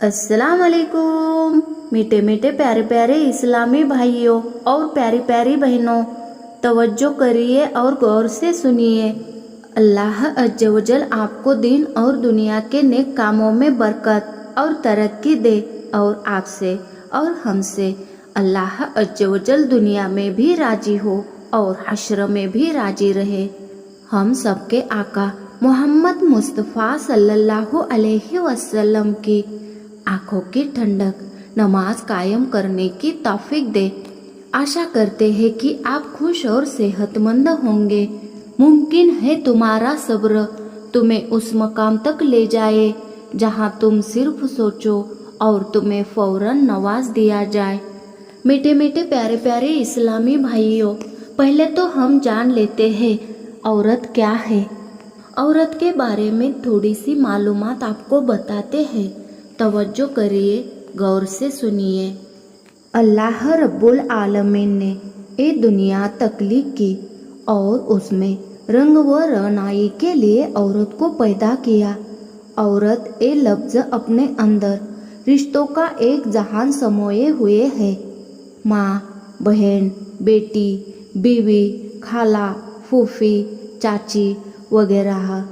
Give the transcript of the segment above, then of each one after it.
अस्सलाम वालेकुम मीठे मीठे प्यारे प्यारे इस्लामी भाइयों और प्यारी प्यारी बहनों, तवज्जो करिए और गौर से सुनिए। अल्लाह अज्ज वजल आपको दीन और दुनिया के नेक कामों में बरकत और तरक्की दे और आपसे और हमसे अल्लाह अज्ज वजल दुनिया में भी राजी हो और हश्र में भी राजी रहे। हम सबके आका मोहम्मद मुस्तफ़ा सल्लल्लाहु अलैहि वसल्लम की आँखों की ठंडक नमाज कायम करने की तौफीक दे। आशा करते हैं कि आप खुश और सेहतमंद होंगे। मुमकिन है तुम्हारा सब्र तुम्हें उस मकाम तक ले जाए जहां तुम सिर्फ सोचो और तुम्हें फौरन नवाज दिया जाए। मीठे मीठे प्यारे प्यारे इस्लामी भाइयों, पहले तो हम जान लेते हैं औरत क्या है। औरत के बारे में थोड़ी सी मालूमात आपको बताते हैं, तवज्जो करिए, गौर से सुनिए। अल्लाह रब्बुल आलमीन ने ये दुनिया तख्लीक की और उसमें रंग व रनाई के लिए औरत को पैदा किया। औरत ये लफ्ज़ अपने अंदर रिश्तों का एक जहान समोए हुए है। माँ, बहन, बेटी, बीवी, खाला, फूफी, चाची वगैरह,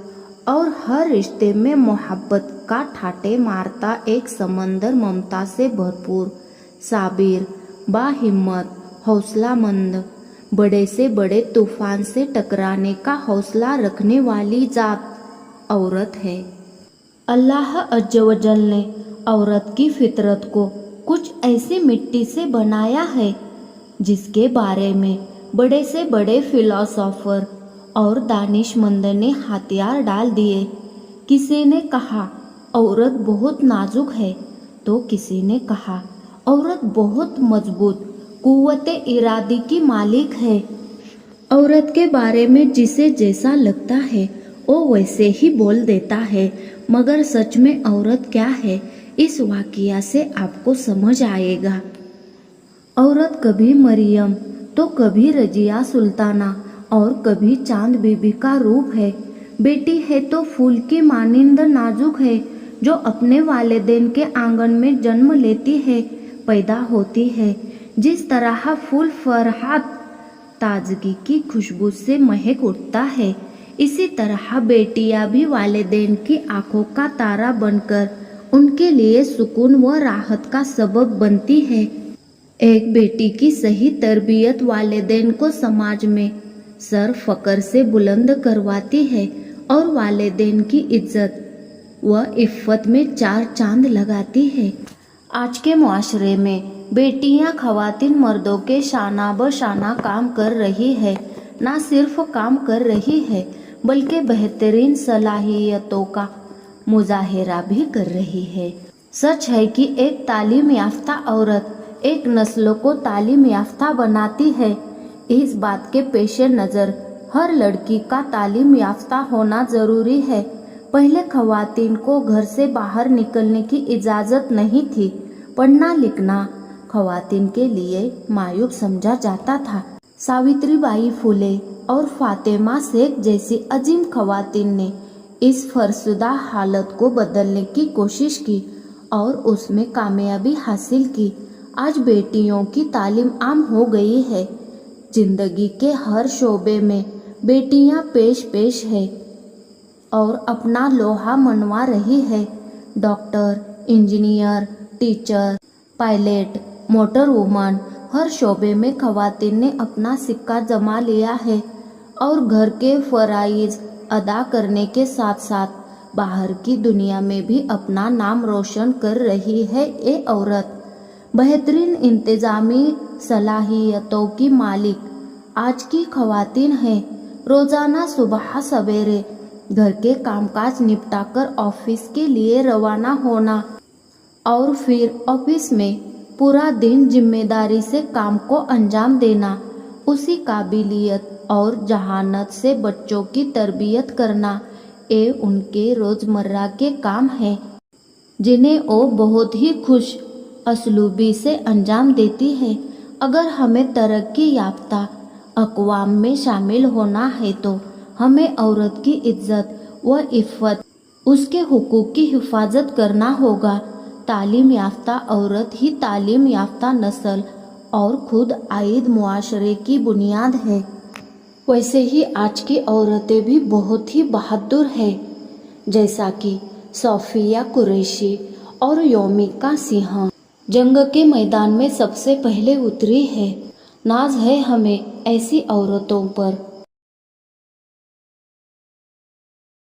और हर रिश्ते में मोहब्बत का ठाटे मारता एक समंदर ममता से भरपूर, साबिर, बाहिम्मत, हौसलामंद, बड़े से बड़े तूफान से टकराने का हौसला रखने वाली जात औरत है। अल्लाह अज्ज वजल ने औरत की फितरत को कुछ ऐसी मिट्टी से बनाया है जिसके बारे में बड़े से बड़े फिलोसोफर और दानिशमंद ने हथियार डाल दिए। किसी ने कहा औरत बहुत नाजुक है तो किसी ने कहा औरत बहुत मजबूत कुव्वते इरादी की मालिक है। औरत के बारे में जिसे जैसा लगता है वो वैसे ही बोल देता है, मगर सच में औरत क्या है इस वाक़या से आपको समझ आएगा। औरत कभी मरियम तो कभी रजिया सुल्ताना और कभी चांद बीबी का रूप है। बेटी है तो फूल की मानिंद नाजुक है जो अपने वालिदैन के आंगन में जन्म लेती है, पैदा होती है। जिस तरह फूल फरहात ताजगी की खुशबू से महक उठता है, इसी तरह बेटियां भी वालिदैन की आंखों का तारा बनकर उनके लिए सुकून व राहत का सबब बनती है। एक बेटी की सही तरबियत वालिदैन को समाज में सर फकर से बुलंद करवाती है और वालिदैन की इज्जत व इफ़्फ़त में चार चांद लगाती है। आज के मुआशरे में बेटियां खवातीन मर्दों के शाना बशाना काम कर रही है। ना सिर्फ काम कर रही है बल्कि बेहतरीन सलाहियतों का मुजाहिरा भी कर रही है। सच है कि एक तालीम याफ्ता औरत एक नस्ल को तालीम याफ्ता बनाती है। इस बात के पेश नज़र हर लड़की का तालीम याफ्ता होना ज़रूरी है। पहले खवातीन को घर से बाहर निकलने की इजाज़त नहीं थी। पढ़ना लिखना खवातीन के लिए मायूब समझा जाता था। सावित्रीबाई फुले और फातिमा शेख जैसी अजीम खवातीन ने इस फरसुदा हालत को बदलने की कोशिश की और उसमें कामयाबी हासिल की। आज बेटियों की तालीम आम हो गई है। जिंदगी के हर शोबे में बेटियां पेश है और अपना लोहा मनवा रही है। Doctor, engineer, teacher, pilot, motor woman, हर शोबे में खवातीन ने अपना सिक्का जमा लिया है और घर के फराइज अदा करने के साथ साथ बाहर की दुनिया में भी अपना नाम रोशन कर रही है। ये औरत बेहतरीन इंतज़ामी सलाहियतों की मालिक आज की खवातीन है। रोज़ाना सुबह सवेरे घर के कामकाज निपटाकर ऑफिस के लिए रवाना होना और फिर ऑफिस में पूरा दिन जिम्मेदारी से काम को अंजाम देना, उसी काबिलियत और जहानत से बच्चों की तरबियत करना, ये उनके रोज़मर्रा के काम हैं जिन्हें वो बहुत ही खुश असलूबी से अंजाम देती है। अगर हमें तरक्की याफ्ता अक़वाम में शामिल होना है तो हमें औरत की इज्जत व इफ़्फ़त, उसके हुकूक की हिफाजत करना होगा। تعلیم یافتہ عورت ہی تعلیم یافتہ نسل اور خود عائد معاشرے کی بنیاد ہے۔ ویسے ہی آج کی عورتیں بھی بہت ہی بہادر ہیں، جیسا کہ صوفیہ قریشی اور یومیکا سنہا جنگ کے میدان میں سب سے پہلے اتری ہے۔ ناز ہے ہمیں ایسی عورتوں پر۔